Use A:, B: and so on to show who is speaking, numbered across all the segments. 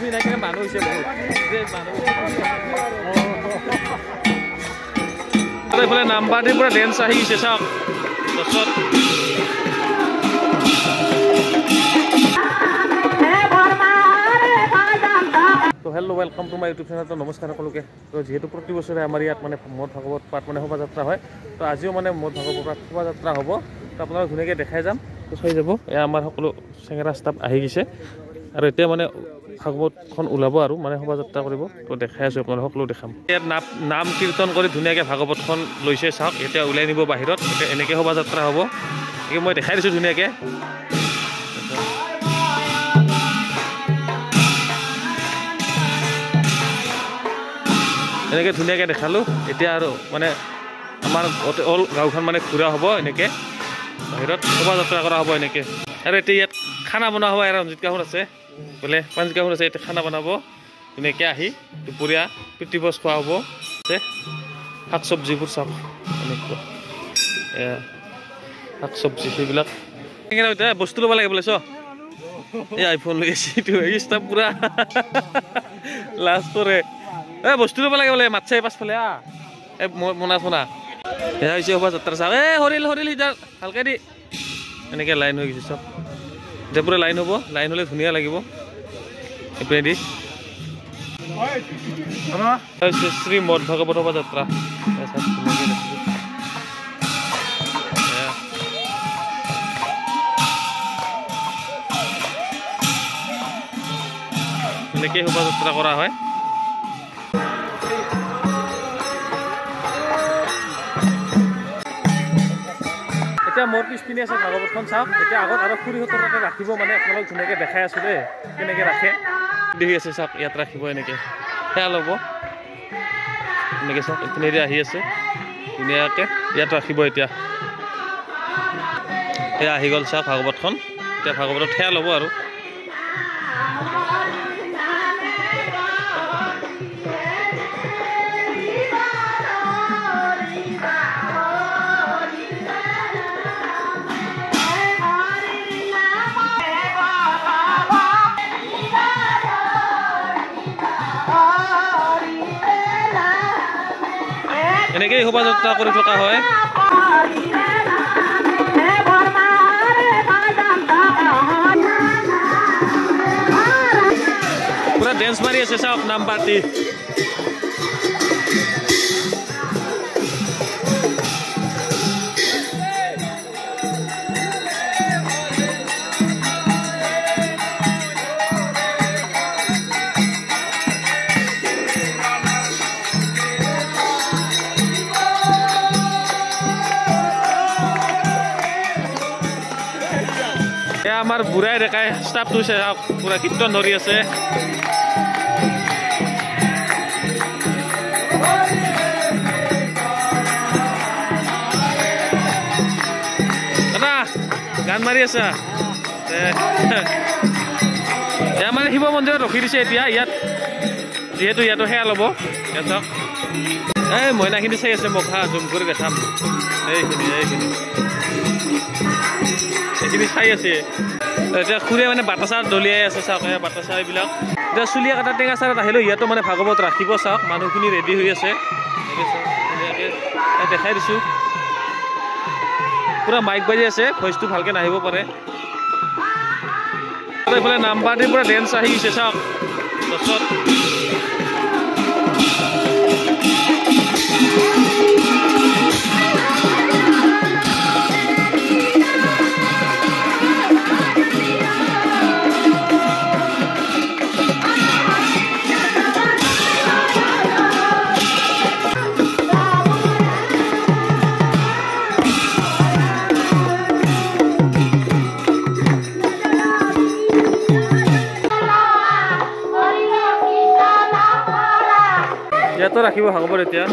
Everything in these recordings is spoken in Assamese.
A: বেছি নাই কিন্তু মানুহ হৈছে বহুত যে মানুহ এইফালে নাম্বাৰ দি পুৰা ডেন্স আহি গৈছে চাওক গছত তো hello' welcome to my YouTube channel. তো নমস্কাৰ সকলোকে। তো যিহেতু প্ৰতি বছৰে আমাৰ ইয়াত মানে মদ ভাগৱত পাঠ মানে শোভাযাত্ৰা হয়, তো আজিও মানে মদ ভাগৱত পাঠ শোভাযাত্ৰা হ'ব। তো আপোনালোক ধুনীয়াকৈ দেখাই যাম, তো চাই যাব। এয়া আমাৰ সকলো চেঙেৰা ষ্টাফ আহি গৈছে আৰু এতিয়া মানে ভাগৱতখন ওলাব আৰু মানে শোভাযাত্ৰা কৰিব। তো দেখাই আছোঁ আপোনালোক সকলো দেখাম। ইয়াত নাম কীৰ্তন কৰি ধুনীয়াকৈ ভাগৱতখন লৈছে চাওক। এতিয়া ওলাই নিব বাহিৰত, এতিয়া এনেকৈ শোভাযাত্ৰা হ'ব। এই মই দেখাই দিছোঁ ধুনীয়াকৈ। এনেকৈ ধুনীয়াকৈ দেখালোঁ। এতিয়া আৰু মানে আমাৰ অল গাঁওখন মানে ঘূৰা হ'ব, এনেকৈ বাহিৰত শোভাযাত্ৰা কৰা হ'ব এনেকৈ। আৰু এতিয়া ইয়াত খানা বনোৱা হ'ব। আৰু ৰঞ্জিত গাঁৱত আছে বোলে, পাঞ্চ গাঁৱত আছে। এতিয়া খানা বনাব ধুনীয়াকৈ আহি দুপৰীয়া প্ৰীতিভোজ খোৱা হ'ব। শাক চব্জিবোৰ চাওক এনেকুৱা, শাক চব্জি সেইবিলাক। এতিয়া বস্তু ল'ব লাগে বোলে চ, এই আইফোন লৈ আহিছে ষ্টাফ পূৰা লাজ কৰে। বস্তু ল'ব লাগে বোলে, মাতছে পাছফালে এই মোনা চোনা। সেয়া হৈছে শোভাযাত্ৰা চাওক। হৰিল সিজাৰ ভালকৈ দি এনেকৈ লাইন হৈ গৈছে চব। এতিয়া পূৰা লাইন হ'ব, লাইন হ'লে ধুনীয়া লাগিব। এইপিনে দি শ্ৰী মদ ভাগৱত শোভাযাত্ৰা এনেকৈ শোভাযাত্ৰা কৰা হয়। এতিয়া মোৰ পিছপিনে আছে ভাগৱতখন চাওক। এতিয়া আগত আৰু খুৰীহঁতৰ তাতে ৰাখিব, মানে আপোনালোক ধুনীয়াকৈ দেখাই আছোঁ দেই কেনেকৈ ৰাখে। দেখি আছে চাওক, ইয়াত ৰাখিব এনেকৈ, সেয়া ল'ব এনেকৈ চাওক। এইপিনেদি আহি আছে ধুনীয়াকৈ, ইয়াত ৰাখিব। এতিয়া সেয়া আহি গ'ল চাওক ভাগৱতখন। এতিয়া ভাগৱতত সেয়া ল'ব আৰু এনেকেই শোভাযাত্ৰা কৰি থকা হয়। পুৰা ডেন্স মাৰি আছে চাওক নাম পাৰ্টি। আমাৰ বুঢ়াই ডেকাই ষ্টাফটো চাওক, পুৰা কীৰ্তন ধৰি আছে। দাদা গান মাৰি আছা? এয়া মানে শিৱ মন্দিৰত ৰখি দিছে এতিয়া ইয়াত, যিহেতু ইয়াতো সেয়া ল'ব। চাওক এই মইনাখিনি চাই আছে, মোক জুম কৰি দেখাম। এইখিনি চাই আছে। এতিয়া খুৰীয়ে মানে বাটাচাৰ দলিয়াই আছে চাওক, বাটাচা এইবিলাক। এতিয়া চুলিয়া কাটা টেঙা চাৰত আহিলোঁ, ইয়াতো মানে ভাগৱত ৰাখিব চাওক। মানুহখিনি ৰেডি হৈ আছে, দেখাই দিছোঁ। পুৰা মাইক বাজি আছে, ভইচটো ভালকৈ নাহিব পাৰে। এইফালে নাম্বাৰ দি পুৰা ডেন্স আহি গৈছে চাওক গছত। ইয়াতো ৰাখিব ভাগৱত এতিয়া।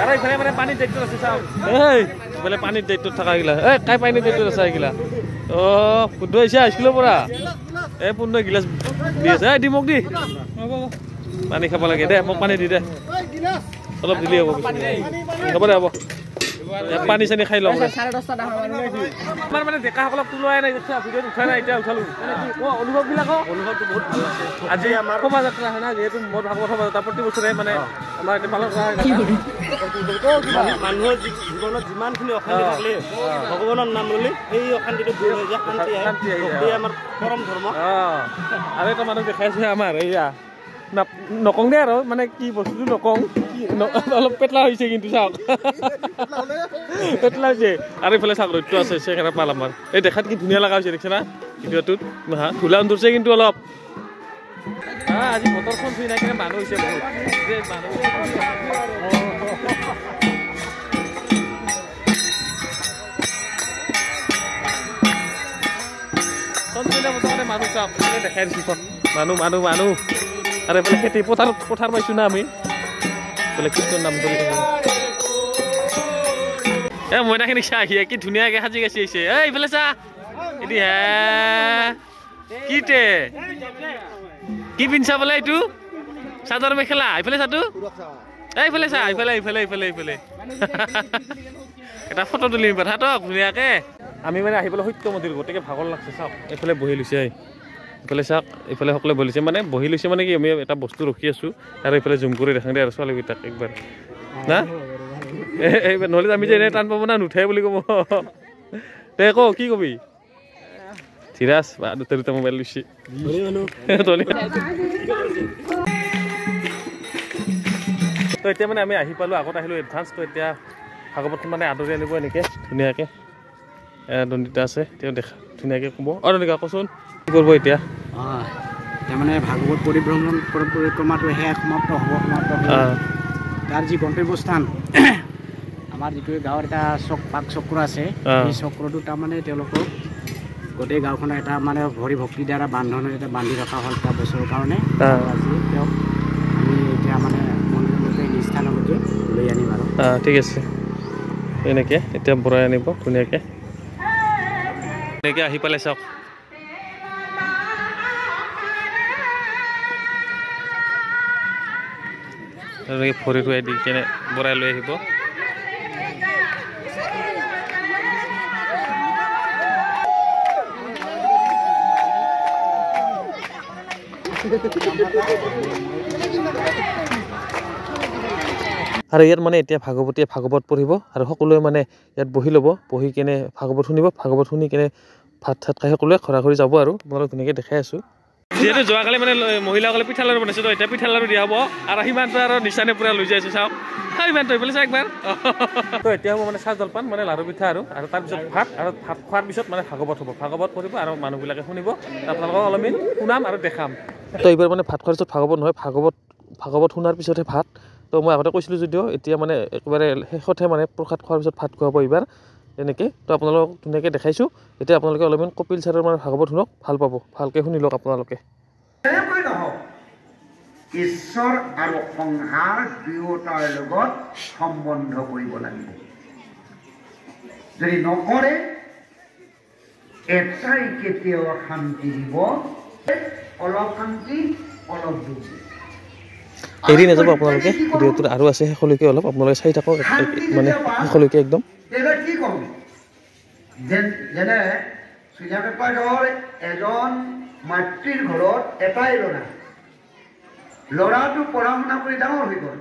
A: আৰু এইফালে মানে পানীৰ দায়িত্বত আছে চাওক। এইফালে পানীৰ দায়িত্বত থকা এইগিলা, কাই পানীৰ দায়িত্বত আছে এইগিলা। শুদ্ধ আহিছে স্কুলৰ পৰা। পুণ্য গিলাচ দি আছে, দি মোক দি পানী খাব লাগে দে, মোক পানী দি দে। অলপ দিলে হ'ব হ'ব দে হ'ব পানী চানী খাই লওঁ আমাৰ মানে ডেকাসকলক তোলোৱাই নাই ভিডিঅ'ত উঠাই নাই এতিয়া উঠালোঁ অনুভৱবিলাক অনুভৱটো বহুত ভাল আছে আজি আমাৰ শোভাযাত্ৰা হয় না যিহেতু মোৰ ভাগৱত শোভাযাত্ৰা প্ৰতি বছৰে মানে আমাৰ এতিয়া পালন কৰা হয় মানুহৰ জীৱনত যিমানখিনি অশান্তি থাকিলে ভগৱানৰ নাম ল'লে সেই অশান্তিটো দূৰ হৈ যায় শান্তি আহে আমাৰ পৰম ধৰ্ম আৰু এটা মানুহ দেখাইছে আমাৰ এয়া নকওঁ দে আৰু মানে কি বস্তুটো নকওঁ অলপ পেটলা হৈছে কিন্তু চাওক পেটলা হৈছে আৰু এইফালে চাওক ৰ'দটো আছে সেইকাৰণে পাল আমাৰ এই দেখাত কি ধুনীয়া লগা হৈছে দেখিছে না ভিডিঅ'টোত ধূলা ধৰিছে কিন্তু অলপ আজি বতৰখন চুই নাই কিনে মানুহ হৈছে বহুত মানুহ চাওক দেখাই দিছো মানুহ আৰু এইফালে খেতি পথাৰ পাইছোঁ না আমি বোলে কীৰ্তন নাম ধৰি মইনাখিনি চাহ আহি কি ধুনীয়াকৈ সাজি কাচি আহিছে এইফালে চা এদি হে কি পিন্ধছা বোলে এইটো চাদৰ মেখেলা এইফালে চাটো এইফালে চা এইফালে এটা ফটো তুলিম কথাটো ধুনীয়াকৈ আমি মানে আহি পেলাই সত্য মন্দিৰ গতিকে ভাগৰ লাগছে চাওক এইফালে বহি লৈছে এইফালে চাওক এইফালে সকলোৱে বহি লৈছে মানে বহি লৈছে মানে কি আমি এটা বস্তু ৰখি আছোঁ আৰু এইফালে জুম কৰি দেখাং দে আৰু ছোৱালীকেইটাক একবাৰ না এইবাৰ নহ'লে আমি যে এনেই টান পাব না নুঠাই বুলি ক'ব দে ক কি কবি চিৰাজ বা দুটা মোবাইল লৈছে তো এতিয়া মানে আমি আহি পালোঁ আগত আহিলোঁ এডভান্স তো এতিয়া ভাগৱতখন মানে আদৰি আনিব এনেকৈ ধুনীয়াকৈ দণ্ডিতা আছে তেওঁ দেখা ধুনীয়াকৈ ক'ব দণ্ডিতা কচোন কি কৰিব এতিয়া
B: মানে ভাগৱত পৰিক্ৰমাটো সেয়া সমাপ্ত হ'ব তাৰ যি গন্তব্যস্থান আমাৰ যিটো গাঁৱৰ এটা চক্ৰ আছে সেই চক্ৰটো তাৰমানে তেওঁলোকক গোটেই গাঁওখনৰ এটা মানে ভৰি ভক্তিৰ দ্বাৰা বান্ধনত এটা বান্ধি ৰখা হ'ল এটা বছৰৰ কাৰণে আজি তেওঁক আমি এতিয়া মানে মন্দিৰলৈকে নিষ্ঠানলৈকে লৈ আনিম আৰু
A: ঠিক আছে এনেকৈ এতিয়া বৰাই আনিব ধুনীয়াকৈ এনেকৈ আহি পালে চাওক ভৰি থুৱাই দি কেনে বৰাই লৈ আহিব আৰু ইয়াত মানে এতিয়া ভাগৱতীয়ে ভাগৱত পঢ়িব আৰু সকলোৱে মানে ইয়াত বহি ল'ব বহি কেনে ভাগৱত শুনিব ভাগৱত শুনি কেনে ভাত চাত খাই সকলোৱে ঘৰা ঘৰি যাব আৰু আপোনালোক ধুনীয়াকৈ দেখাই আছোঁ যিহেতু যোৱাকালি মানে মহিলাসকলে পিঠা লাড়ু বনাইছে তো এতিয়া পিঠা লাড়ু দিয়া হ'ব আৰু সিমানটো আৰু নিচানে পূৰা লৈ যাইছোঁ চাওক সিমানটো এইফালে চাওক একবাৰ তো এতিয়া হ'ব মানে চাহ জলপান মানে লাড়ু পিঠা আৰু তাৰপিছত ভাত আৰু ভাত খোৱাৰ পিছত মানে ভাগৱত হ'ব ভাগৱত পঢ়িব আৰু মানুহবিলাকে শুনিব আপোনালোকক অলপমান শুনাম আৰু দেখাম তো এইবাৰ মানে ভাত খোৱাৰ পিছত ভাগৱত নহয় ভাগৱত শুনাৰ পিছতহে ভাত তো মই আগতে কৈছিলোঁ যদিও এতিয়া মানে একেবাৰে শেষতহে মানে প্ৰসাদ খোৱাৰ পিছত ভাত খুৱাব এইবাৰ তেনেকৈ তো আপোনালোকক ধুনীয়াকৈ দেখাইছোঁ এতিয়া আপোনালোকে অলপমান কপিল ছাৰৰ মানে ভাগৱত শুনক ভাল পাব ভালকৈ শুনি লওক আপোনালোকে
C: ঈশ্বৰ আৰু সংসাৰ দুয়োটাৰ লগত সম্বন্ধ কৰিব লাগিব যদি নকৰে এটাই কেতিয়াও শান্তি দিব অলপ শান্তি অলপ দুখ
A: এৰি নাযাব আপোনালোকে ভিডিঅ'টোত আৰু আছে শেষলৈকে অলপ আপোনালোকে চাই থাকক মানে শেষলৈকে একদম
C: কি কম যেনে চুইনাপেপাৰ গাঁৱৰ এজন মাতৃৰ ঘৰত এটাই ল'ৰাটো পঢ়া শুনা কৰি ডাঙৰ হৈ গ'ল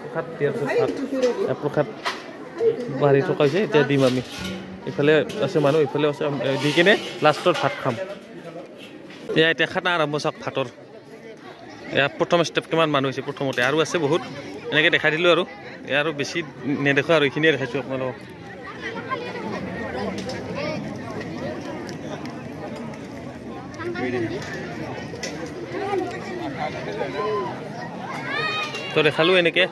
A: প্ৰসাদ দিয়াৰ পিছত প্ৰসাদ বাঢ়ি থকা হৈছে এতিয়া দিম আমি ইফালে আছে মানুহ ইফালে আছে দি কিনে লাষ্টত ভাত খাম এতিয়া খানা আৰম্ভ চাওক ভাতৰ ইয়াত প্ৰথম ষ্টেপ কিমান মানুহ হৈছে প্ৰথমতে আৰু আছে বহুত এনেকৈ দেখাই দিলোঁ আৰু আৰু বেছি নেদেখোঁ আৰু এইখিনিয়ে দেখাইছোঁ আপোনালোকক তো দেখালোঁ এনেকৈ